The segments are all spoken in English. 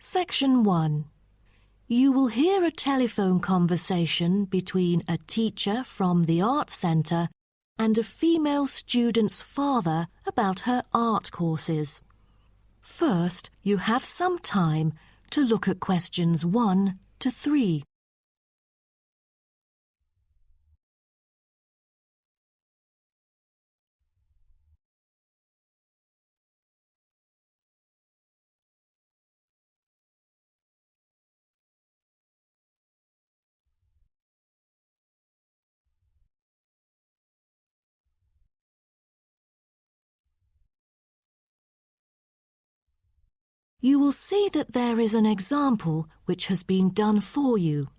Section 1. You will hear a telephone conversation between a teacher from the Art Centre and a female student's father about her art courses. First, you have some time to look at questions 1 to 3. You will see that there is an example which has been done for you.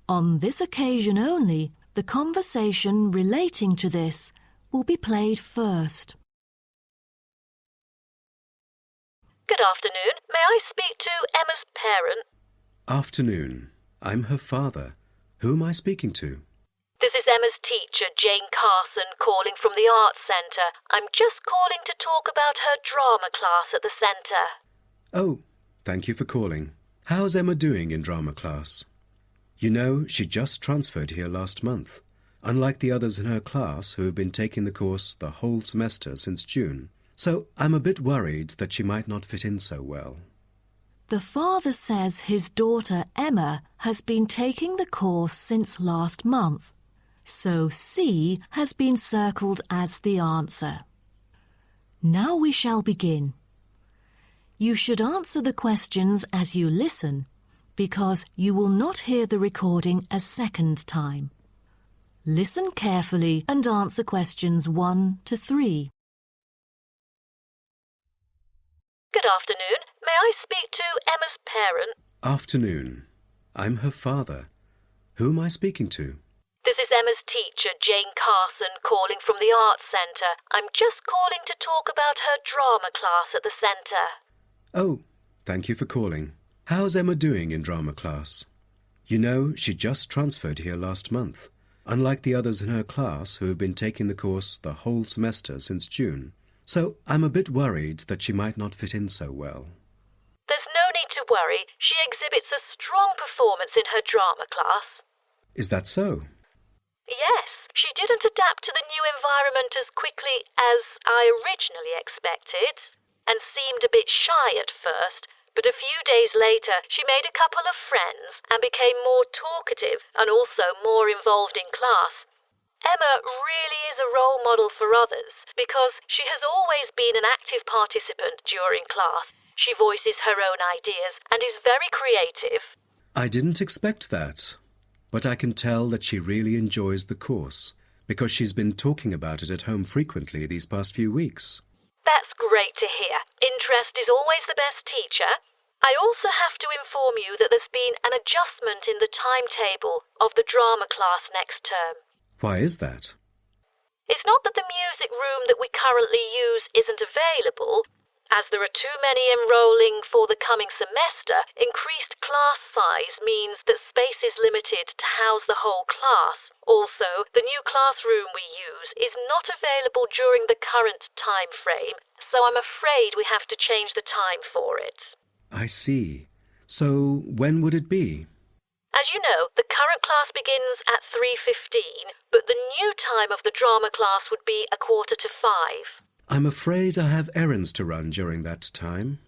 On this occasion only, the conversation relating to this will be played first. Good afternoon. May I speak to Emma's parent? Afternoon. I'm her father. Who am I speaking to? This is Emma's teacher, Jane Carson, calling from the Arts Centre. I'm just calling to talk about her drama class at the centre. Oh, thank you for calling. How's Emma doing in drama class? You know, she just transferred here last month, unlike the others in her class who have been taking the course the whole semester since June. So I'm a bit worried that she might not fit in so well. The father says his daughter Emma has been taking the course since last month, so C has been circled as the answer. Now we shall begin. You should answer the questions as you listen, because you will not hear the recording a second time. Listen carefully and answer questions 1 to 3. Good afternoon. May I speak to Emma's parent? Afternoon. I'm her father. Who am I speaking to? This is Emma's teacher, Jane Carson, calling from the Arts Centre. I'm just calling to talk about her drama class at the centre. Oh, thank you for calling. How's Emma doing in drama class? You know, she just transferred here last month, unlike the others in her class who have been taking the course the whole semester since June. So I'm a bit worried that she might not fit in so well. There's no need to worry. She exhibits a strong performance in her drama class. Is that so? Yes, she didn't adapt to the new environment as quickly as I originally expected, and seemed a bit shy at first, but a few days later she made a couple of friends and became more talkative and also more involved in class. Emma really is a role model for others because she has always been an active participant during class. She voices her own ideas and is very creative. I didn't expect that, but I can tell that she really enjoys the course because she's been talking about it at home frequently these past few weeks. That's great to hear. Interest is always the best teacher. I also have to inform you that there's been an adjustment in the timetable of the drama class next term. Why is that? It's not that the music room that we currently use isn't available. As there are too many enrolling for the coming semester, increased class size means that space is limited to house the whole class. Also, the new classroom we use is not available during the current time frame, so I'm afraid we have to change the time for it. I see. So when would it be? As you know, the current class begins at 3:15, but the new time of the drama class would be 4:45. I'm afraid I have errands to run during that time.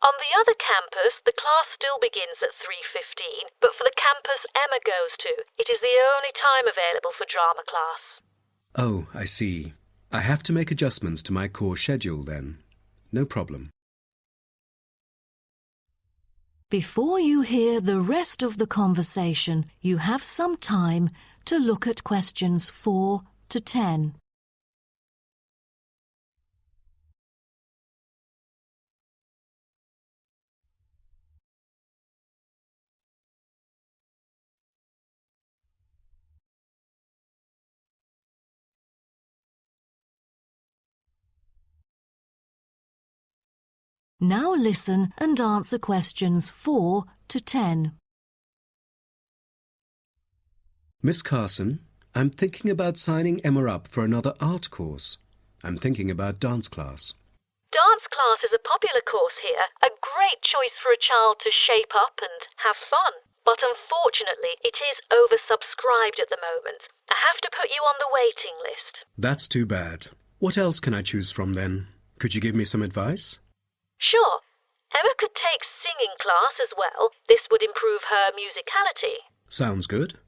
On the other campus, the class still begins at 3:15, but for the campus Emma goes to, it is the only time available for drama class. Oh, I see. I have to make adjustments to my course schedule then. No problem. Before you hear the rest of the conversation, you have some time to look at questions 4 to 10. Now listen and answer questions 4 to 10. Miss Carson, I'm thinking about signing Emma up for another art course. I'm thinking about dance class. Dance class is a a popular course here, a great choice for a child to shape up and have fun. But unfortunately, it is oversubscribed at the moment. I have to put you on the waiting list. That's too bad. What else can I choose from then? Could you give me some advice? Sure. Emma could take singing class as well. This would improve her musicality. Sounds good.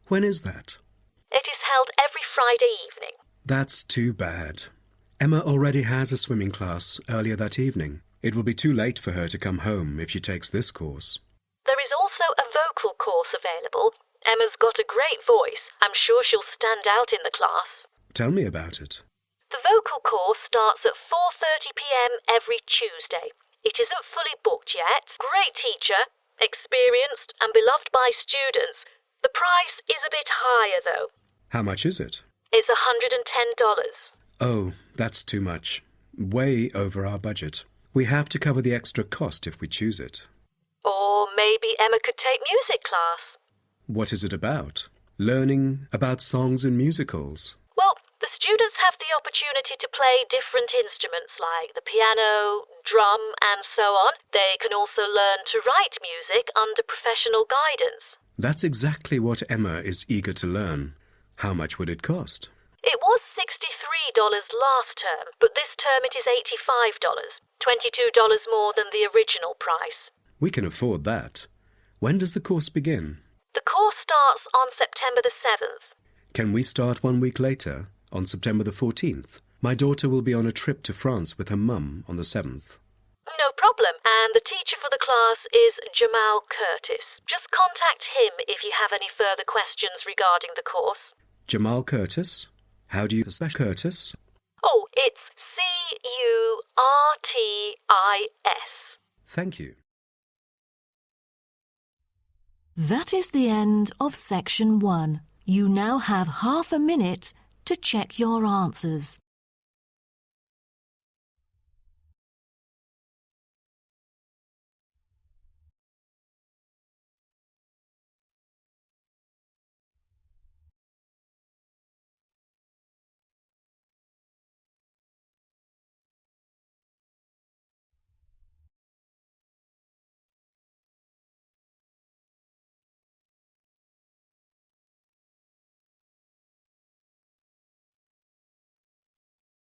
When is that? It is held every Friday evening. That's too bad. Emma already has a swimming class earlier that evening. It will be too late for her to come home if she takes this course. There is also a vocal course available. Emma's got a great voice. I'm sure she'll stand out in the class. Tell me about it. The vocal course starts at 4:30 p.m. every Tuesday. It isn't fully booked yet. Great teacher, experienced and beloved by students. The price is a bit higher though. How much is it? It's $110. Oh, that's too much. Way over our budget. We have to cover the extra cost if we choose it. Or maybe Emma could take music class. What is it about? Learning about songs and musicals. Well, the students have the opportunity to play different instruments like the piano, drum and so on. They can also learn to write music under professional guidance. That's exactly what Emma is eager to learn. How much would it cost? It was $63 last term, but this term it is $85, $22 more than the original price. We can afford that. When does the course begin? The course starts on September the 7th. Can we start 1 week later, on September the 14th? My daughter will be on a trip to France with her mum on the 7th. No problem, and the teacher for the class is Jamal Curtis. Just contact him if you have any further questions regarding the course. Jamal Curtis? How do you spell Curtis? Oh, it's C-U-R-T-I-S. Thank you. That is the end of section 1. You now have half a minute to check your answers.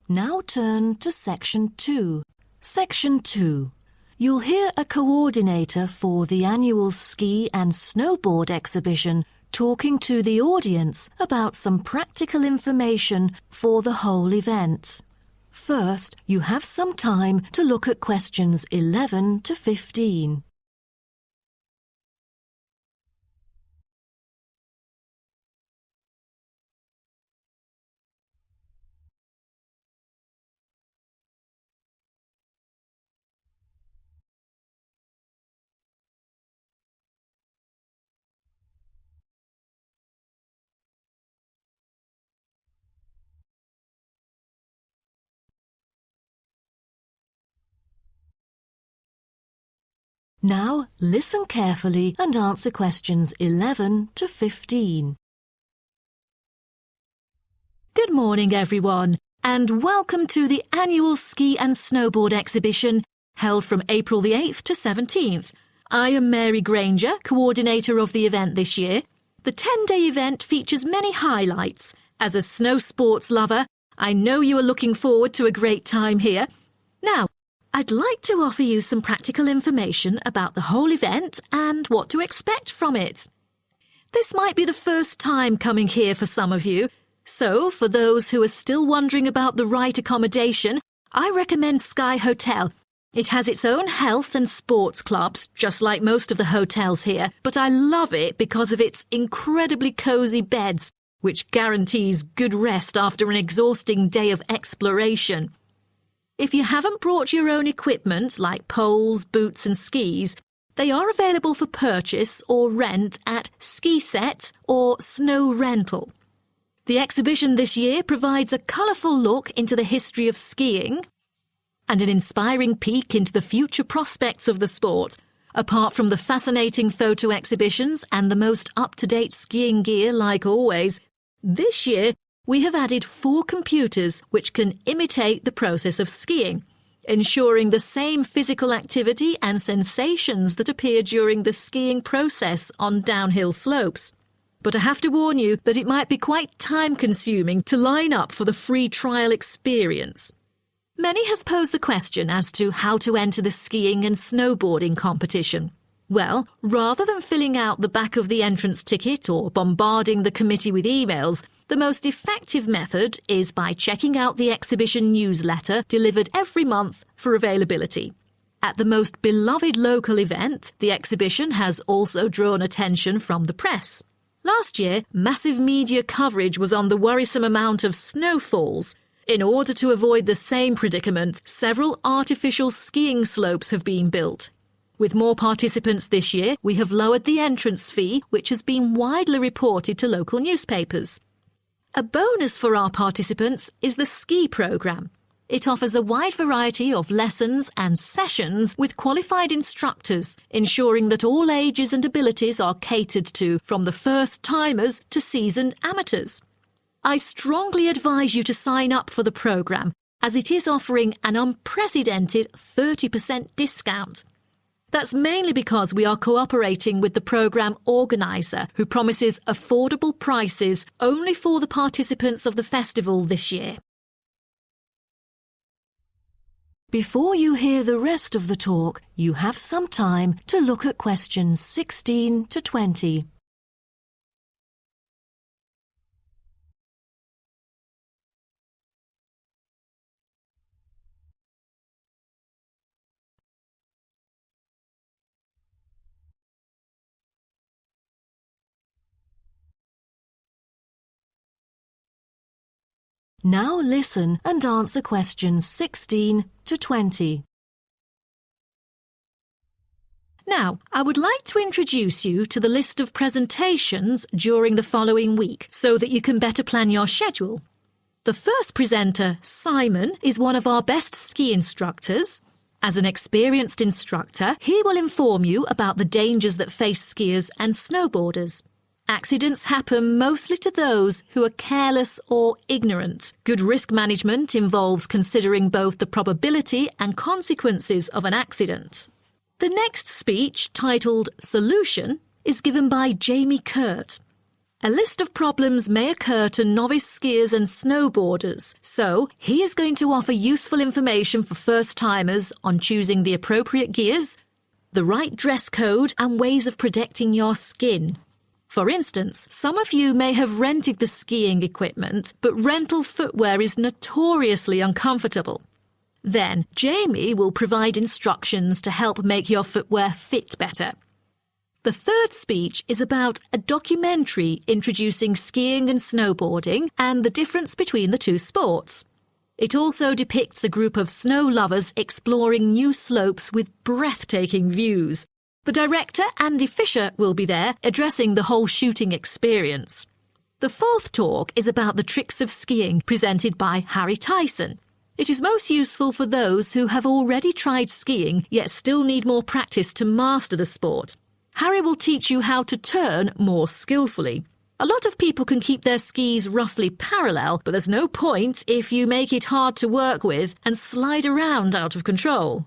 Now turn to Section 2. Section 2. You'll hear a coordinator for the annual ski and snowboard exhibition talking to the audience about some practical information for the whole event. First, you have some time to look at questions 11 to 15. Now, listen carefully and answer questions 11 to 15. Good morning, everyone, and welcome to the annual ski and snowboard exhibition held from April the 8th to 17th. I am Mary Granger, coordinator of the event this year. The 10-day event features many highlights. As a snow sports lover, I know you are looking forward to a great time here. Now, I'd like to offer you some practical information about the whole event and what to expect from it. This might be the first time coming here for some of you, so for those who are still wondering about the right accommodation, I recommend Sky Hotel. It has its own health and sports clubs, just like most of the hotels here, but I love it because of its incredibly cosy beds, which guarantees good rest after an exhausting day of exploration. If you haven't brought your own equipment, like poles, boots and skis, they are available for purchase or rent at Ski Set or Snow Rental. The exhibition this year provides a colourful look into the history of skiing and an inspiring peek into the future prospects of the sport. Apart from the fascinating photo exhibitions and the most up-to-date skiing gear like always, this year we have added 4 computers which can imitate the process of skiing. ensuring the same physical activity and sensations that appear during the skiing process on downhill slopes. But I have to warn you that it might be quite time-consuming to line up for the free trial experience. Many have posed the question as to how to enter the skiing and snowboarding competition. Well, rather than filling out the back of the entrance ticket or bombarding the committee with emails, the most effective method is by checking out the exhibition newsletter delivered every month for availability. At the most beloved local event, the exhibition has also drawn attention from the press. Last year, massive media coverage was on the worrisome amount of snowfalls. In order to avoid the same predicament, several artificial skiing slopes have been built. With more participants this year, we have lowered the entrance fee, which has been widely reported to local newspapers. A bonus for our participants is the ski programme. It offers a wide variety of lessons and sessions with qualified instructors, ensuring that all ages and abilities are catered to, from the first-timers to seasoned amateurs. I strongly advise you to sign up for the programme, as it is offering an unprecedented 30% discount. That's mainly because we are cooperating with the programme organiser, who promises affordable prices only for the participants of the festival this year. Before you hear the rest of the talk, you have some time to look at questions 16 to 20. Now listen and answer questions 16 to 20. Now, I would like to introduce you to the list of presentations during the following week so that you can better plan your schedule. The first presenter, Simon, is one of our best ski instructors. As an experienced instructor, he will inform you about the dangers that face skiers and snowboarders. Accidents happen mostly to those who are careless or ignorant. Good risk management involves considering both the probability and consequences of an accident. The next speech, titled Solution, is given by Jamie Kurt. A list of problems may occur to novice skiers and snowboarders, so he is going to offer useful information for first-timers on choosing the appropriate gears, the right dress code, and ways of protecting your skin. For instance, some of you may have rented the skiing equipment, but rental footwear is notoriously uncomfortable. Then, Jamie will provide instructions to help make your footwear fit better. The third speech is about a documentary introducing skiing and snowboarding and the difference between the two sports. It also depicts a group of snow lovers exploring new slopes with breathtaking views. The director, Andy Fisher, will be there, addressing the whole shooting experience. The fourth talk is about the tricks of skiing, presented by Harry Tyson. It is most useful for those who have already tried skiing, yet still need more practice to master the sport. Harry will teach you how to turn more skillfully. A lot of people can keep their skis roughly parallel, but there's no point if you make it hard to work with and slide around out of control.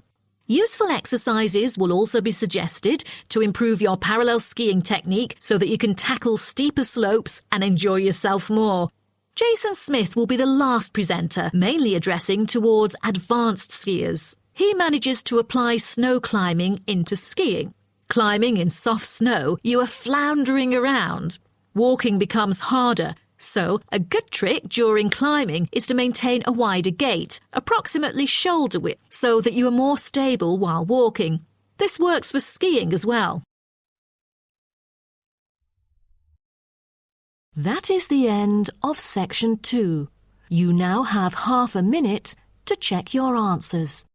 Useful exercises will also be suggested to improve your parallel skiing technique so that you can tackle steeper slopes and enjoy yourself more. Jason Smith will be the last presenter, mainly addressing towards advanced skiers. He manages to apply snow climbing into skiing. Climbing in soft snow, you are floundering around. Walking becomes harder. So, a good trick during climbing is to maintain a wider gait, approximately shoulder width, so that you are more stable while walking. This works for skiing as well. That is the end of section 2. You now have half a minute to check your answers.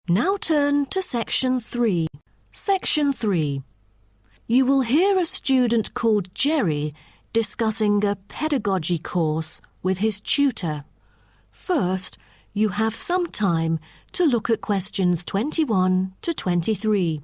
Now turn to Section 3. Section 3. You will hear a student called Jerry discussing a pedagogy course with his tutor. First, you have some time to look at questions 21 to 23.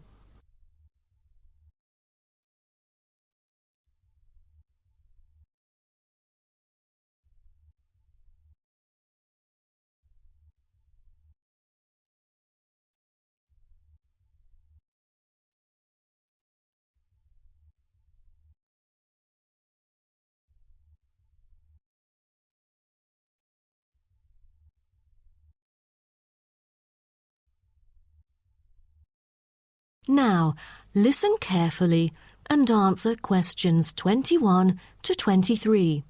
Now, listen carefully and answer questions 21 to 23.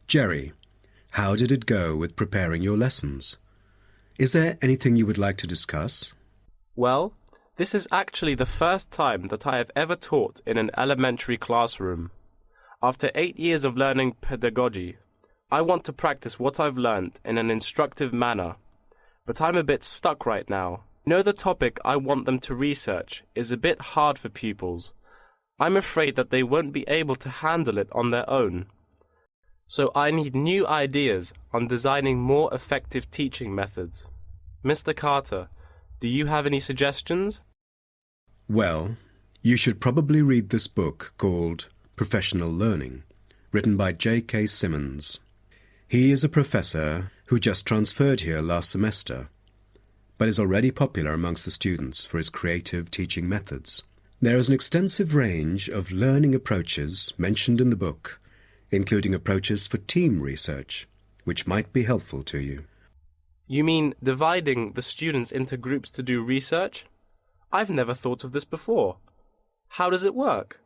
Jerry, how did it go with preparing your lessons? Is there anything you would like to discuss? Well, this is actually the first time that I have ever taught in an elementary classroom. After 8 years of learning pedagogy, I want to practice what I've learned in an instructive manner. But I'm a bit stuck right now. The topic I want them to research is a bit hard for pupils. I'm afraid that they won't be able to handle it on their own. So I need new ideas on designing more effective teaching methods. Mr. Carter, do you have any suggestions? Well, you should probably read this book called Professional Learning, written by J.K. Simmons. He is a professor who just transferred here last semester, but is already popular amongst the students for his creative teaching methods. There is an extensive range of learning approaches mentioned in the book, including approaches for team research, which might be helpful to you. You mean dividing the students into groups to do research? I've never thought of this before. How does it work?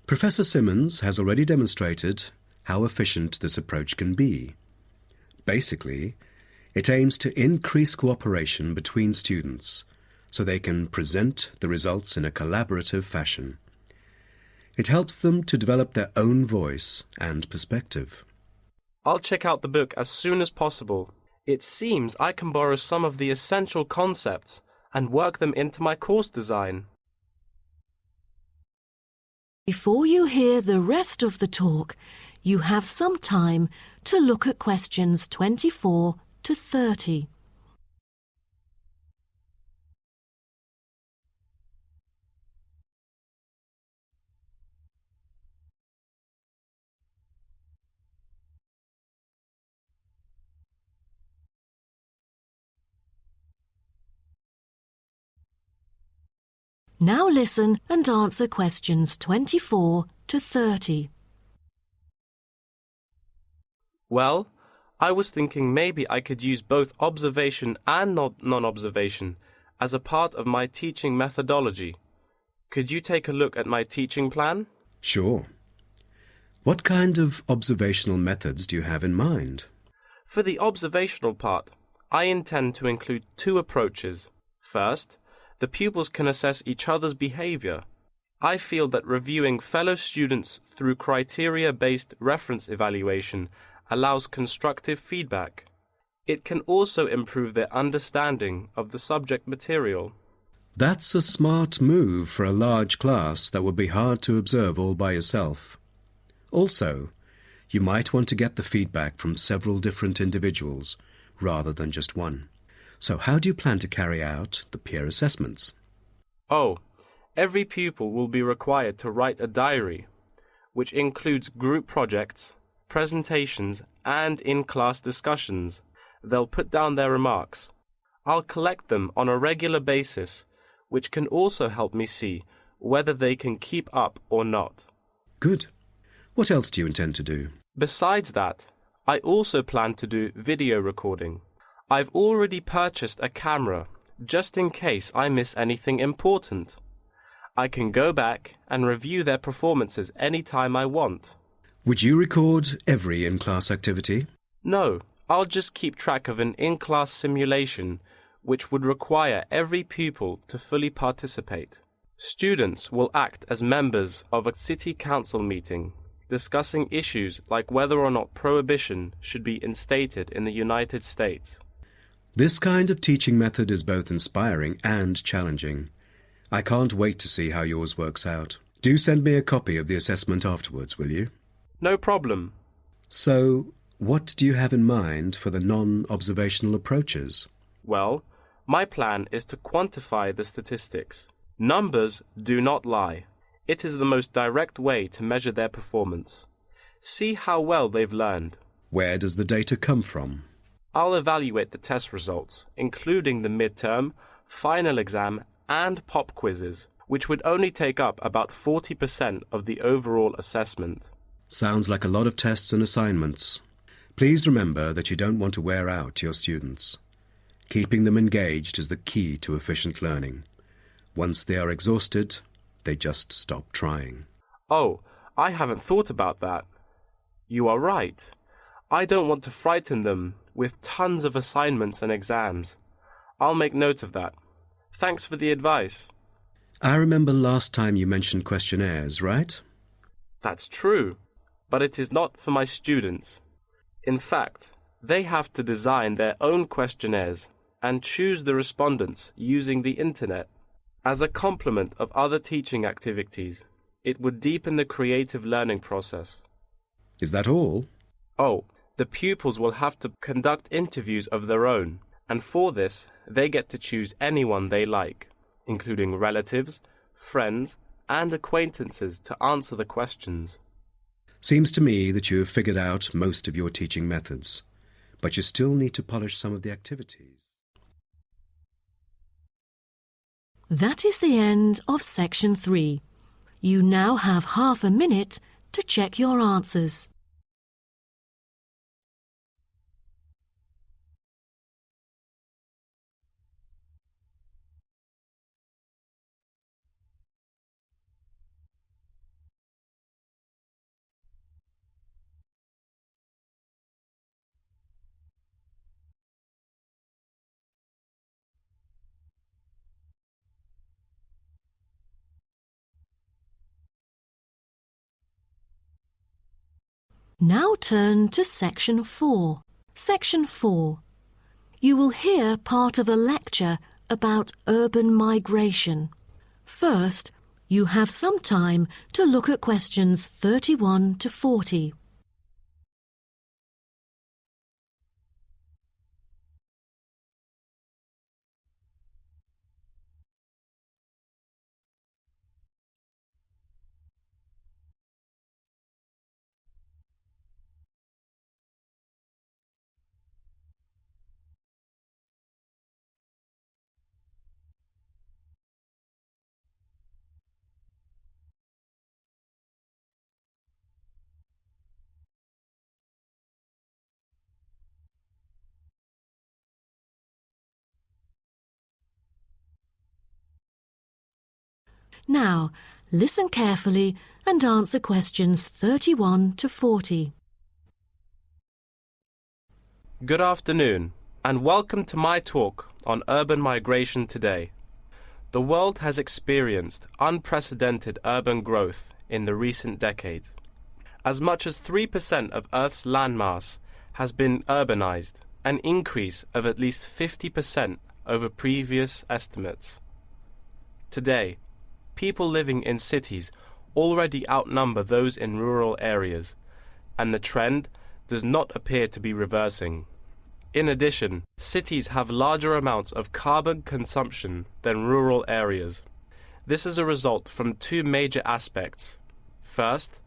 Professor Simmons has already demonstrated how efficient this approach can be. Basically, it aims to increase cooperation between students so they can present the results in a collaborative fashion. It helps them to develop their own voice and perspective. I'll check out the book as soon as possible. It seems I can borrow some of the essential concepts and work them into my course design. Before you hear the rest of the talk, you have some time to look at questions 24 to 30. Now listen and answer questions 24 to 30. Well, I was thinking maybe I could use both observation and non-observation as a part of my teaching methodology. Could you take a look at my teaching plan? Sure. What kind of observational methods do you have in mind? For the observational part, I intend to include two approaches. First, the pupils can assess each other's behavior. I feel that reviewing fellow students through criteria-based reference evaluation allows constructive feedback. It can also improve their understanding of the subject material. That's a smart move for a large class that would be hard to observe all by yourself. Also, you might want to get the feedback from several different individuals rather than just one. So how do you plan to carry out the peer assessments? Oh, every pupil will be required to write a diary, which includes group projects, presentations, and in-class discussions. They'll put down their remarks. I'll collect them on a regular basis, which can also help me see whether they can keep up or not. Good. What else do you intend to do? Besides that, I also plan to do video recording. I've already purchased a camera, just in case I miss anything important. I can go back and review their performances anytime I want. Would you record every in-class activity? No, I'll just keep track of an in-class simulation, which would require every pupil to fully participate. Students will act as members of a city council meeting, discussing issues like whether or not prohibition should be instated in the United States. This kind of teaching method is both inspiring and challenging. I can't wait to see how yours works out. Do send me a copy of the assessment afterwards, will you? No problem. So, what do you have in mind for the non-observational approaches? Well, my plan is to quantify the statistics. Numbers do not lie. It is the most direct way to measure their performance. See how well they've learned. Where does the data come from? I'll evaluate the test results, including the midterm, final exam, and pop quizzes, which would only take up about 40% of the overall assessment. Sounds like a lot of tests and assignments. Please remember that you don't want to wear out your students. Keeping them engaged is the key to efficient learning. Once they are exhausted, they just stop trying. Oh, I haven't thought about that. You are right. I don't want to frighten them with tons of assignments and exams. I'll make note of that. Thanks for the advice. I remember last time you mentioned questionnaires, right? That's true, but it is not for my students. In fact, they have to design their own questionnaires and choose the respondents using the internet. As a complement of other teaching activities, it would deepen the creative learning process. Is that all? Oh, the pupils will have to conduct interviews of their own, and for this, they get to choose anyone they like, including relatives, friends, and acquaintances to answer the questions. Seems to me that you have figured out most of your teaching methods, but you still need to polish some of the activities. That is the end of section 3. You now have half a minute to check your answers. Now turn to section 4. Section 4. You will hear part of a lecture about urban migration. First, you have some time to look at questions 31 to 40. Now, listen carefully and answer questions 31 to 40. Good afternoon, and welcome to my talk on urban migration today. The world has experienced unprecedented urban growth in the recent decades. As much as 3% of Earth's landmass has been urbanized, an increase of at least 50% over previous estimates. Today, people living in cities already outnumber those in rural areas, and the trend does not appear to be reversing. In addition, cities have larger amounts of carbon consumption than rural areas. This is a result from two major aspects. First,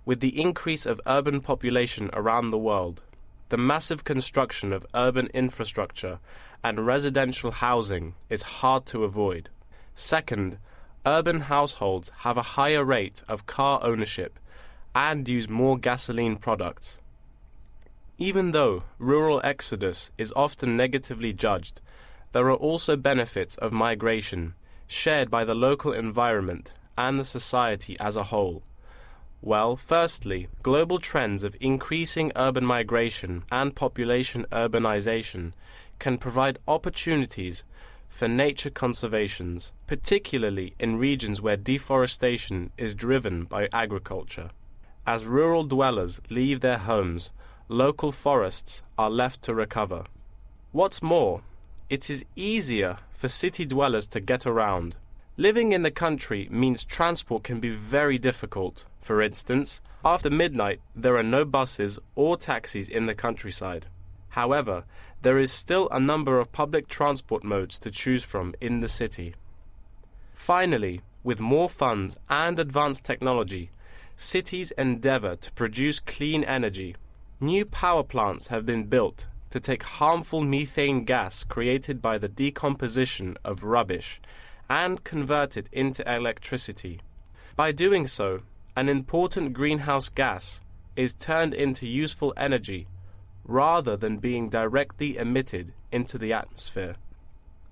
with the increase of urban population around the world, the massive construction of urban infrastructure and residential housing is hard to avoid. Second, urban households have a higher rate of car ownership and use more gasoline products. Even though rural exodus is often negatively judged, there are also benefits of migration shared by the local environment and the society as a whole. Well, firstly, global trends of increasing urban migration and population urbanization can provide opportunities for nature conservations, particularly in regions where deforestation is driven by agriculture. As rural dwellers leave their homes, local forests are left to recover. What's more, it is easier for city dwellers to get around. Living in the country means transport can be very difficult. For instance, after midnight, there are no buses or taxis in the countryside. However, there is still a number of public transport modes to choose from in the city. Finally, with more funds and advanced technology, cities endeavor to produce clean energy. New power plants have been built to take harmful methane gas created by the decomposition of rubbish and convert it into electricity. By doing so, an important greenhouse gas is turned into useful energy rather than being directly emitted into the atmosphere.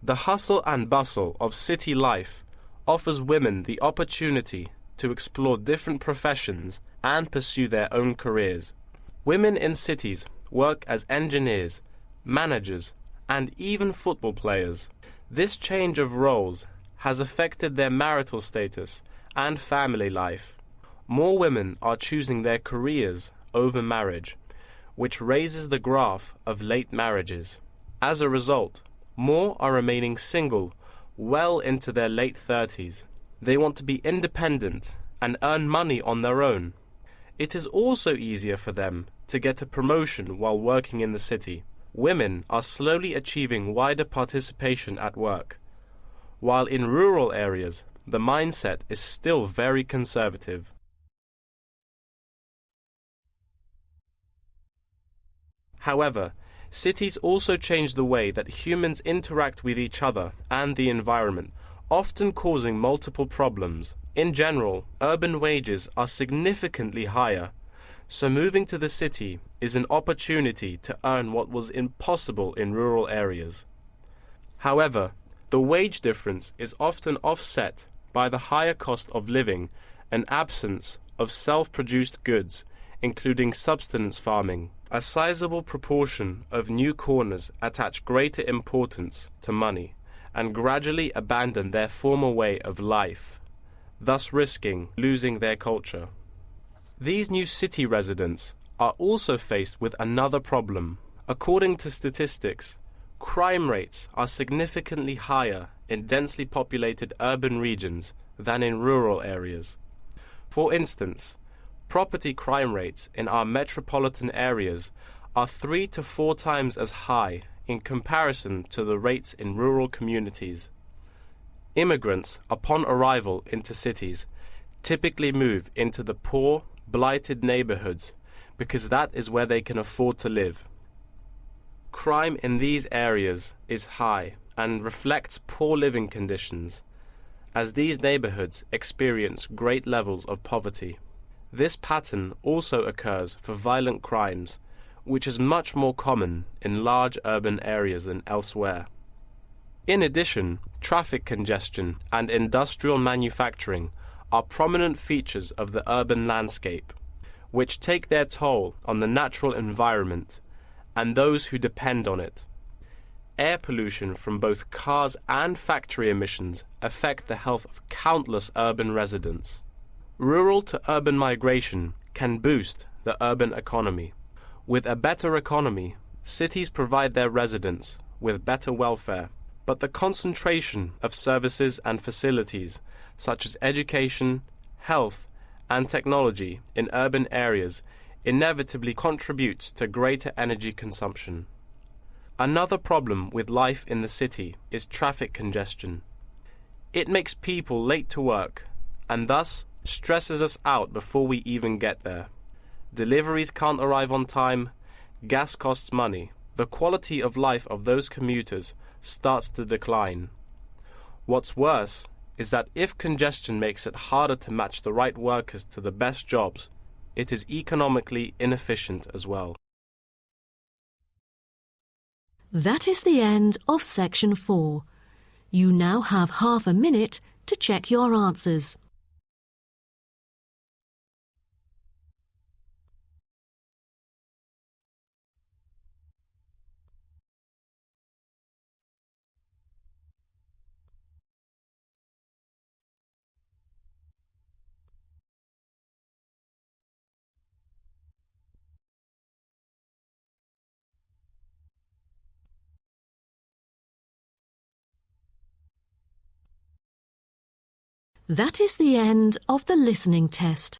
The hustle and bustle of city life offers women the opportunity to explore different professions and pursue their own careers. Women in cities work as engineers, managers, and even football players. This change of roles has affected their marital status and family life. More women are choosing their careers over marriage, which raises the graph of late marriages. As a result, more are remaining single well into their late 30s. They want to be independent and earn money on their own. It is also easier for them to get a promotion while working in the city. Women are slowly achieving wider participation at work, while in rural areas, the mindset is still very conservative. However, cities also change the way that humans interact with each other and the environment, often causing multiple problems. In general, urban wages are significantly higher, so moving to the city is an opportunity to earn what was impossible in rural areas. However, the wage difference is often offset by the higher cost of living and absence of self-produced goods, including subsistence farming. A sizable proportion of new corners attach greater importance to money and gradually abandon their former way of life, thus risking losing their culture. These new city residents are also faced with another problem. According to statistics, crime rates are significantly higher in densely populated urban regions than in rural areas. For instance, property crime rates in our metropolitan areas are 3 to 4 times as high in comparison to the rates in rural communities. Immigrants, upon arrival into cities, typically move into the poor, blighted neighborhoods because that is where they can afford to live. Crime in these areas is high and reflects poor living conditions, as these neighborhoods experience great levels of poverty. This pattern also occurs for violent crimes, which is much more common in large urban areas than elsewhere. In addition, traffic congestion and industrial manufacturing are prominent features of the urban landscape, which take their toll on the natural environment and those who depend on it. Air pollution from both cars and factory emissions affect the health of countless urban residents. Rural to urban migration can boost the urban economy. With a better economy, cities provide their residents with better welfare, but the concentration of services and facilities such as education, health, and technology in urban areas inevitably contributes to greater energy consumption. Another problem with life in the city is traffic congestion. It makes people late to work and thus stresses us out before we even get there. Deliveries can't arrive on time, gas costs money. The quality of life of those commuters starts to decline. What's worse is that if congestion makes it harder to match the right workers to the best jobs, it is economically inefficient as well. That is the end of section 4. You now have half a minute to check your answers. That is the end of the listening test.